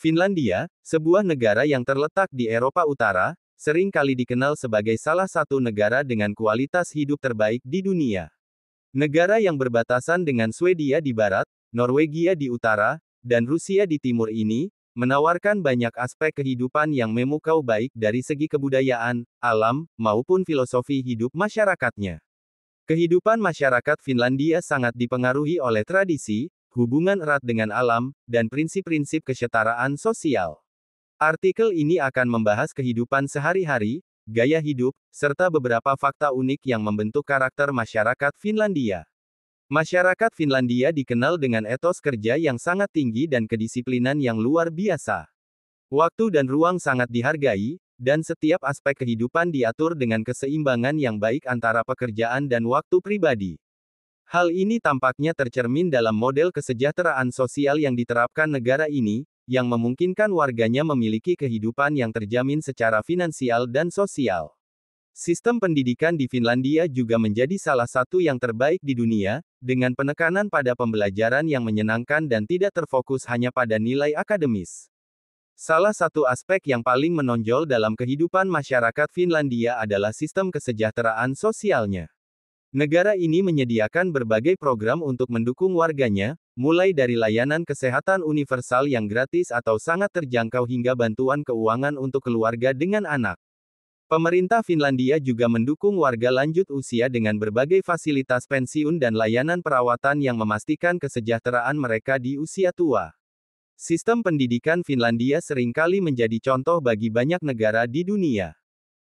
Finlandia, sebuah negara yang terletak di Eropa Utara, sering kali dikenal sebagai salah satu negara dengan kualitas hidup terbaik di dunia. Negara yang berbatasan dengan Swedia di barat, Norwegia di utara, dan Rusia di timur ini, menawarkan banyak aspek kehidupan yang memukau baik dari segi kebudayaan, alam, maupun filosofi hidup masyarakatnya. Kehidupan masyarakat Finlandia sangat dipengaruhi oleh tradisi, hubungan erat dengan alam, dan prinsip-prinsip kesetaraan sosial. Artikel ini akan membahas kehidupan sehari-hari, gaya hidup, serta beberapa fakta unik yang membentuk karakter masyarakat Finlandia. Masyarakat Finlandia dikenal dengan etos kerja yang sangat tinggi dan kedisiplinan yang luar biasa. Waktu dan ruang sangat dihargai, dan setiap aspek kehidupan diatur dengan keseimbangan yang baik antara pekerjaan dan waktu pribadi. Hal ini tampaknya tercermin dalam model kesejahteraan sosial yang diterapkan negara ini, yang memungkinkan warganya memiliki kehidupan yang terjamin secara finansial dan sosial. Sistem pendidikan di Finlandia juga menjadi salah satu yang terbaik di dunia, dengan penekanan pada pembelajaran yang menyenangkan dan tidak terfokus hanya pada nilai akademis. Salah satu aspek yang paling menonjol dalam kehidupan masyarakat Finlandia adalah sistem kesejahteraan sosialnya. Negara ini menyediakan berbagai program untuk mendukung warganya, mulai dari layanan kesehatan universal yang gratis atau sangat terjangkau hingga bantuan keuangan untuk keluarga dengan anak. Pemerintah Finlandia juga mendukung warga lanjut usia dengan berbagai fasilitas pensiun dan layanan perawatan yang memastikan kesejahteraan mereka di usia tua. Sistem pendidikan Finlandia seringkali menjadi contoh bagi banyak negara di dunia.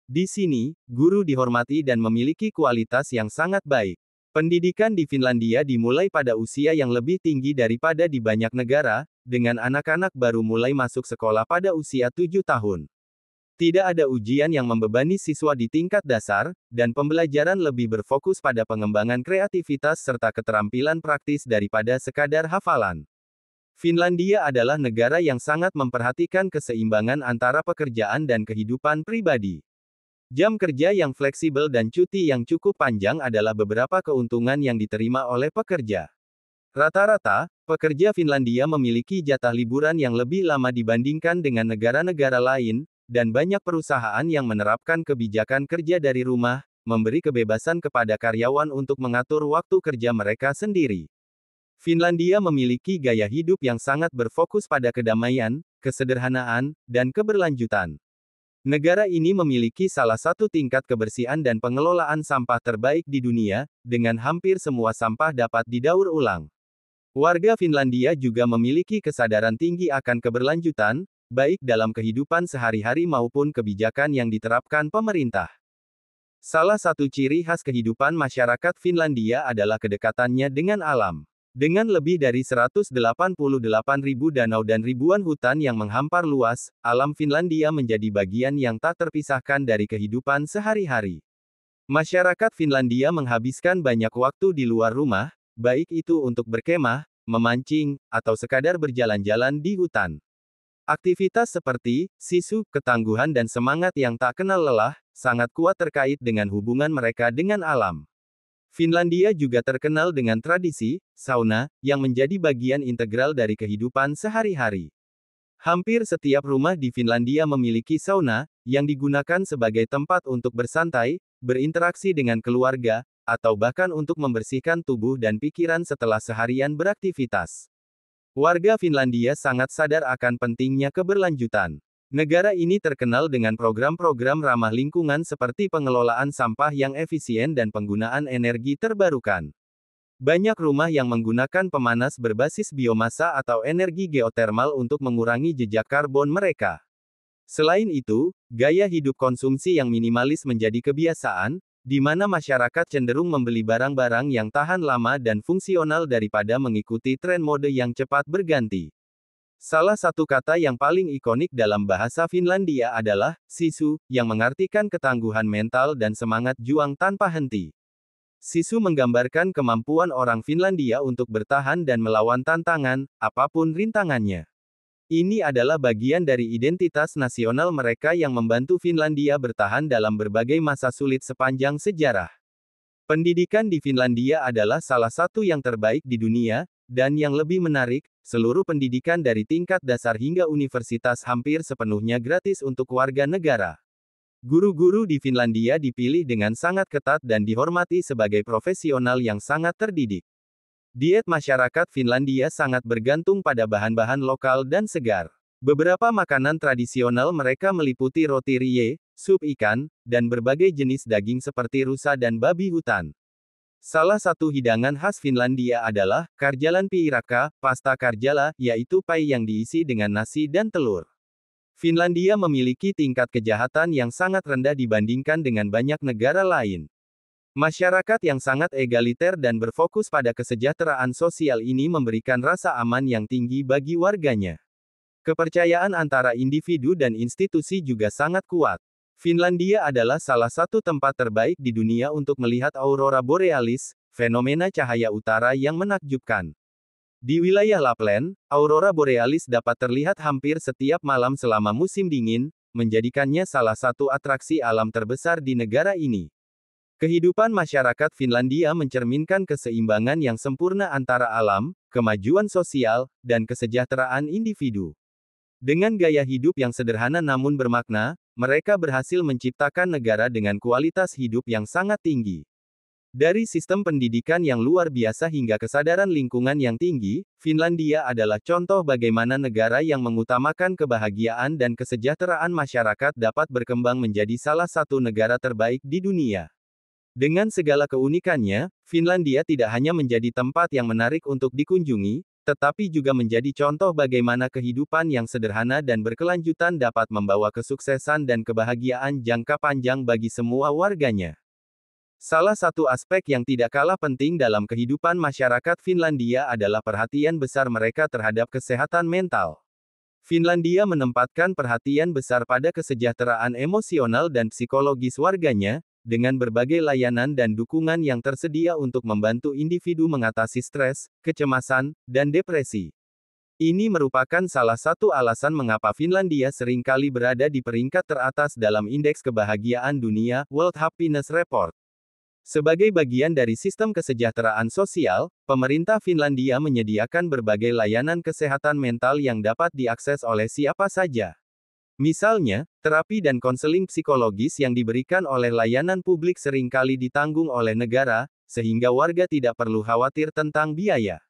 Di sini, guru dihormati dan memiliki kualitas yang sangat baik. Pendidikan di Finlandia dimulai pada usia yang lebih tinggi daripada di banyak negara, dengan anak-anak baru mulai masuk sekolah pada usia 7 tahun. Tidak ada ujian yang membebani siswa di tingkat dasar, dan pembelajaran lebih berfokus pada pengembangan kreativitas serta keterampilan praktis daripada sekadar hafalan. Finlandia adalah negara yang sangat memperhatikan keseimbangan antara pekerjaan dan kehidupan pribadi. Jam kerja yang fleksibel dan cuti yang cukup panjang adalah beberapa keuntungan yang diterima oleh pekerja. Rata-rata, pekerja Finlandia memiliki jatah liburan yang lebih lama dibandingkan dengan negara-negara lain, dan banyak perusahaan yang menerapkan kebijakan kerja dari rumah, memberi kebebasan kepada karyawan untuk mengatur waktu kerja mereka sendiri. Finlandia memiliki gaya hidup yang sangat berfokus pada kedamaian, kesederhanaan, dan keberlanjutan. Negara ini memiliki salah satu tingkat kebersihan dan pengelolaan sampah terbaik di dunia, dengan hampir semua sampah dapat didaur ulang. Warga Finlandia juga memiliki kesadaran tinggi akan keberlanjutan, baik dalam kehidupan sehari-hari maupun kebijakan yang diterapkan pemerintah. Salah satu ciri khas kehidupan masyarakat Finlandia adalah kedekatannya dengan alam. Dengan lebih dari 188.000 danau dan ribuan hutan yang menghampar luas, alam Finlandia menjadi bagian yang tak terpisahkan dari kehidupan sehari-hari. Masyarakat Finlandia menghabiskan banyak waktu di luar rumah, baik itu untuk berkemah, memancing, atau sekadar berjalan-jalan di hutan. Aktivitas seperti sisu, ketangguhan dan semangat yang tak kenal lelah, sangat kuat terkait dengan hubungan mereka dengan alam. Finlandia juga terkenal dengan tradisi sauna, yang menjadi bagian integral dari kehidupan sehari-hari. Hampir setiap rumah di Finlandia memiliki sauna, yang digunakan sebagai tempat untuk bersantai, berinteraksi dengan keluarga, atau bahkan untuk membersihkan tubuh dan pikiran setelah seharian beraktivitas. Warga Finlandia sangat sadar akan pentingnya keberlanjutan. Negara ini terkenal dengan program-program ramah lingkungan seperti pengelolaan sampah yang efisien dan penggunaan energi terbarukan. Banyak rumah yang menggunakan pemanas berbasis biomasa atau energi geotermal untuk mengurangi jejak karbon mereka. Selain itu, gaya hidup konsumsi yang minimalis menjadi kebiasaan, di mana masyarakat cenderung membeli barang-barang yang tahan lama dan fungsional daripada mengikuti tren mode yang cepat berganti. Salah satu kata yang paling ikonik dalam bahasa Finlandia adalah sisu, yang mengartikan ketangguhan mental dan semangat juang tanpa henti. Sisu menggambarkan kemampuan orang Finlandia untuk bertahan dan melawan tantangan, apapun rintangannya. Ini adalah bagian dari identitas nasional mereka yang membantu Finlandia bertahan dalam berbagai masa sulit sepanjang sejarah. Pendidikan di Finlandia adalah salah satu yang terbaik di dunia, dan yang lebih menarik, seluruh pendidikan dari tingkat dasar hingga universitas hampir sepenuhnya gratis untuk warga negara. Guru-guru di Finlandia dipilih dengan sangat ketat dan dihormati sebagai profesional yang sangat terdidik. Diet masyarakat Finlandia sangat bergantung pada bahan-bahan lokal dan segar. Beberapa makanan tradisional mereka meliputi roti rie, sup ikan, dan berbagai jenis daging seperti rusa dan babi hutan. Salah satu hidangan khas Finlandia adalah karjalan piirakka, pasta karjala, yaitu pai yang diisi dengan nasi dan telur. Finlandia memiliki tingkat kejahatan yang sangat rendah dibandingkan dengan banyak negara lain. Masyarakat yang sangat egaliter dan berfokus pada kesejahteraan sosial ini memberikan rasa aman yang tinggi bagi warganya. Kepercayaan antara individu dan institusi juga sangat kuat. Finlandia adalah salah satu tempat terbaik di dunia untuk melihat aurora borealis, fenomena cahaya utara yang menakjubkan. Di wilayah Lapland, aurora borealis dapat terlihat hampir setiap malam selama musim dingin, menjadikannya salah satu atraksi alam terbesar di negara ini. Kehidupan masyarakat Finlandia mencerminkan keseimbangan yang sempurna antara alam, kemajuan sosial, dan kesejahteraan individu. Dengan gaya hidup yang sederhana namun bermakna, mereka berhasil menciptakan negara dengan kualitas hidup yang sangat tinggi. Dari sistem pendidikan yang luar biasa hingga kesadaran lingkungan yang tinggi, Finlandia adalah contoh bagaimana negara yang mengutamakan kebahagiaan dan kesejahteraan masyarakat dapat berkembang menjadi salah satu negara terbaik di dunia. Dengan segala keunikannya, Finlandia tidak hanya menjadi tempat yang menarik untuk dikunjungi, tetapi juga menjadi contoh bagaimana kehidupan yang sederhana dan berkelanjutan dapat membawa kesuksesan dan kebahagiaan jangka panjang bagi semua warganya. Salah satu aspek yang tidak kalah penting dalam kehidupan masyarakat Finlandia adalah perhatian besar mereka terhadap kesehatan mental. Finlandia menempatkan perhatian besar pada kesejahteraan emosional dan psikologis warganya, dengan berbagai layanan dan dukungan yang tersedia untuk membantu individu mengatasi stres, kecemasan, dan depresi. Ini merupakan salah satu alasan mengapa Finlandia seringkali berada di peringkat teratas dalam Indeks Kebahagiaan Dunia, World Happiness Report. Sebagai bagian dari sistem kesejahteraan sosial, pemerintah Finlandia menyediakan berbagai layanan kesehatan mental yang dapat diakses oleh siapa saja. Misalnya, terapi dan konseling psikologis yang diberikan oleh layanan publik seringkali ditanggung oleh negara, sehingga warga tidak perlu khawatir tentang biaya.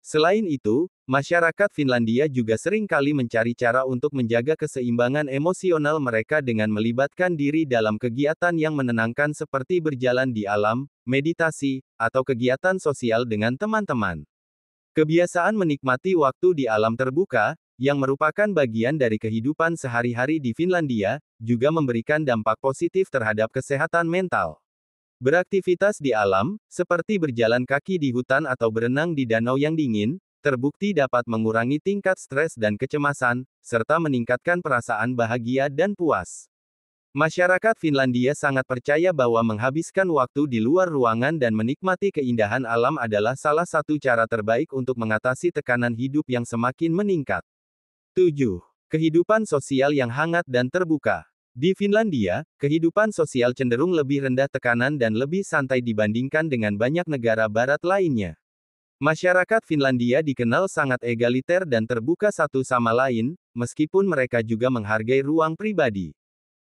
Selain itu, masyarakat Finlandia juga seringkali mencari cara untuk menjaga keseimbangan emosional mereka dengan melibatkan diri dalam kegiatan yang menenangkan seperti berjalan di alam, meditasi, atau kegiatan sosial dengan teman-teman. Kebiasaan menikmati waktu di alam terbuka, yang merupakan bagian dari kehidupan sehari-hari di Finlandia, juga memberikan dampak positif terhadap kesehatan mental. Beraktivitas di alam, seperti berjalan kaki di hutan atau berenang di danau yang dingin, terbukti dapat mengurangi tingkat stres dan kecemasan, serta meningkatkan perasaan bahagia dan puas. Masyarakat Finlandia sangat percaya bahwa menghabiskan waktu di luar ruangan dan menikmati keindahan alam adalah salah satu cara terbaik untuk mengatasi tekanan hidup yang semakin meningkat. 7. Kehidupan sosial yang hangat dan terbuka. Di Finlandia, kehidupan sosial cenderung lebih rendah tekanan dan lebih santai dibandingkan dengan banyak negara barat lainnya. Masyarakat Finlandia dikenal sangat egaliter dan terbuka satu sama lain, meskipun mereka juga menghargai ruang pribadi.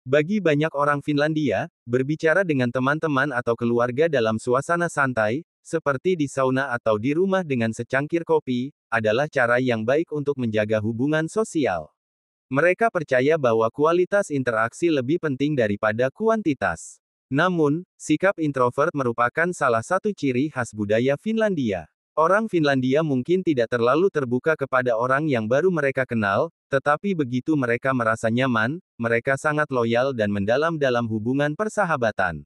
Bagi banyak orang Finlandia, berbicara dengan teman-teman atau keluarga dalam suasana santai, seperti di sauna atau di rumah dengan secangkir kopi, adalah cara yang baik untuk menjaga hubungan sosial. Mereka percaya bahwa kualitas interaksi lebih penting daripada kuantitas. Namun, sikap introvert merupakan salah satu ciri khas budaya Finlandia. Orang Finlandia mungkin tidak terlalu terbuka kepada orang yang baru mereka kenal, tetapi begitu mereka merasa nyaman, mereka sangat loyal dan mendalam dalam hubungan persahabatan.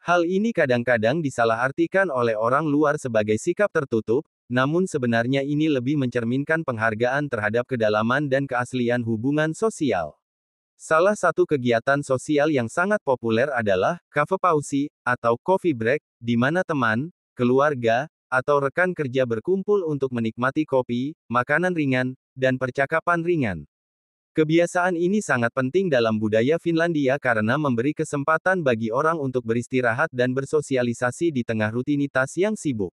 Hal ini kadang-kadang disalahartikan oleh orang luar sebagai sikap tertutup, namun sebenarnya ini lebih mencerminkan penghargaan terhadap kedalaman dan keaslian hubungan sosial. Salah satu kegiatan sosial yang sangat populer adalah kaffepausi atau coffee break, di mana teman, keluarga, atau rekan kerja berkumpul untuk menikmati kopi, makanan ringan, dan percakapan ringan. Kebiasaan ini sangat penting dalam budaya Finlandia karena memberi kesempatan bagi orang untuk beristirahat dan bersosialisasi di tengah rutinitas yang sibuk.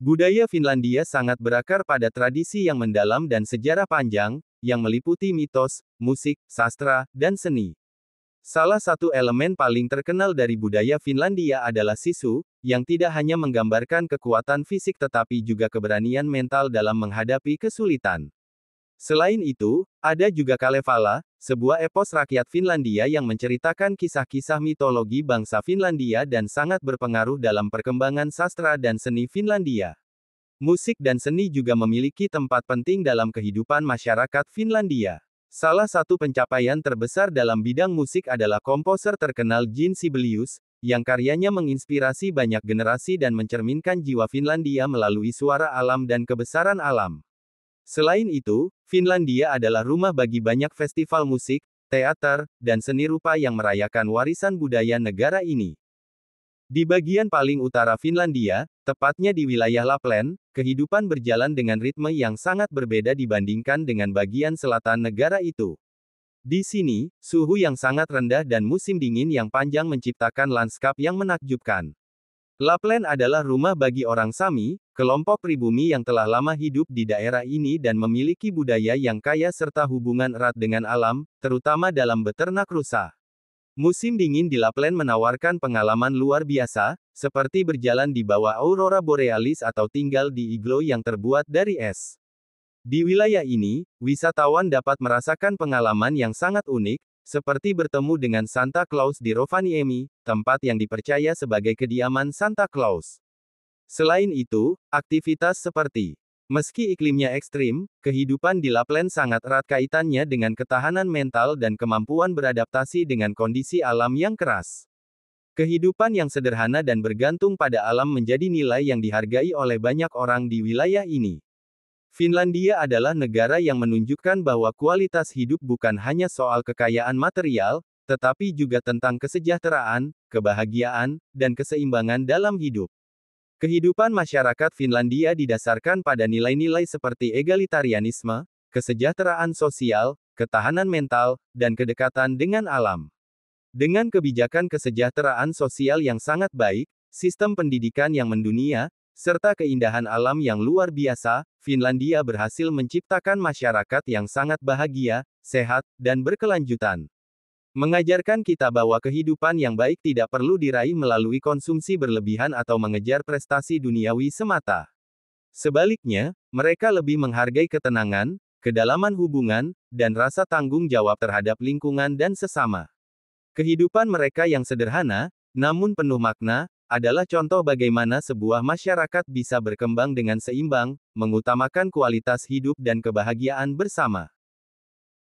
Budaya Finlandia sangat berakar pada tradisi yang mendalam dan sejarah panjang, yang meliputi mitos, musik, sastra, dan seni. Salah satu elemen paling terkenal dari budaya Finlandia adalah sisu, yang tidak hanya menggambarkan kekuatan fisik tetapi juga keberanian mental dalam menghadapi kesulitan. Selain itu, ada juga Kalevala, sebuah epos rakyat Finlandia yang menceritakan kisah-kisah mitologi bangsa Finlandia dan sangat berpengaruh dalam perkembangan sastra dan seni Finlandia. Musik dan seni juga memiliki tempat penting dalam kehidupan masyarakat Finlandia. Salah satu pencapaian terbesar dalam bidang musik adalah komposer terkenal Jean Sibelius, yang karyanya menginspirasi banyak generasi dan mencerminkan jiwa Finlandia melalui suara alam dan kebesaran alam. Selain itu, Finlandia adalah rumah bagi banyak festival musik, teater, dan seni rupa yang merayakan warisan budaya negara ini. Di bagian paling utara Finlandia, tepatnya di wilayah Lapland, kehidupan berjalan dengan ritme yang sangat berbeda dibandingkan dengan bagian selatan negara itu. Di sini, suhu yang sangat rendah dan musim dingin yang panjang menciptakan lanskap yang menakjubkan. Lapland adalah rumah bagi orang Sami, kelompok pribumi yang telah lama hidup di daerah ini dan memiliki budaya yang kaya serta hubungan erat dengan alam, terutama dalam beternak rusa. Musim dingin di Lapland menawarkan pengalaman luar biasa, seperti berjalan di bawah aurora borealis atau tinggal di iglo yang terbuat dari es. Di wilayah ini, wisatawan dapat merasakan pengalaman yang sangat unik, seperti bertemu dengan Santa Claus di Rovaniemi, tempat yang dipercaya sebagai kediaman Santa Claus. Selain itu, aktivitas seperti meski iklimnya ekstrim, kehidupan di Lapland sangat erat kaitannya dengan ketahanan mental dan kemampuan beradaptasi dengan kondisi alam yang keras. Kehidupan yang sederhana dan bergantung pada alam menjadi nilai yang dihargai oleh banyak orang di wilayah ini. Finlandia adalah negara yang menunjukkan bahwa kualitas hidup bukan hanya soal kekayaan material, tetapi juga tentang kesejahteraan, kebahagiaan, dan keseimbangan dalam hidup. Kehidupan masyarakat Finlandia didasarkan pada nilai-nilai seperti egalitarianisme, kesejahteraan sosial, ketahanan mental, dan kedekatan dengan alam. Dengan kebijakan kesejahteraan sosial yang sangat baik, sistem pendidikan yang mendunia, serta keindahan alam yang luar biasa, Finlandia berhasil menciptakan masyarakat yang sangat bahagia, sehat, dan berkelanjutan. Mengajarkan kita bahwa kehidupan yang baik tidak perlu diraih melalui konsumsi berlebihan atau mengejar prestasi duniawi semata. Sebaliknya, mereka lebih menghargai ketenangan, kedalaman hubungan, dan rasa tanggung jawab terhadap lingkungan dan sesama. Kehidupan mereka yang sederhana, namun penuh makna, adalah contoh bagaimana sebuah masyarakat bisa berkembang dengan seimbang, mengutamakan kualitas hidup dan kebahagiaan bersama.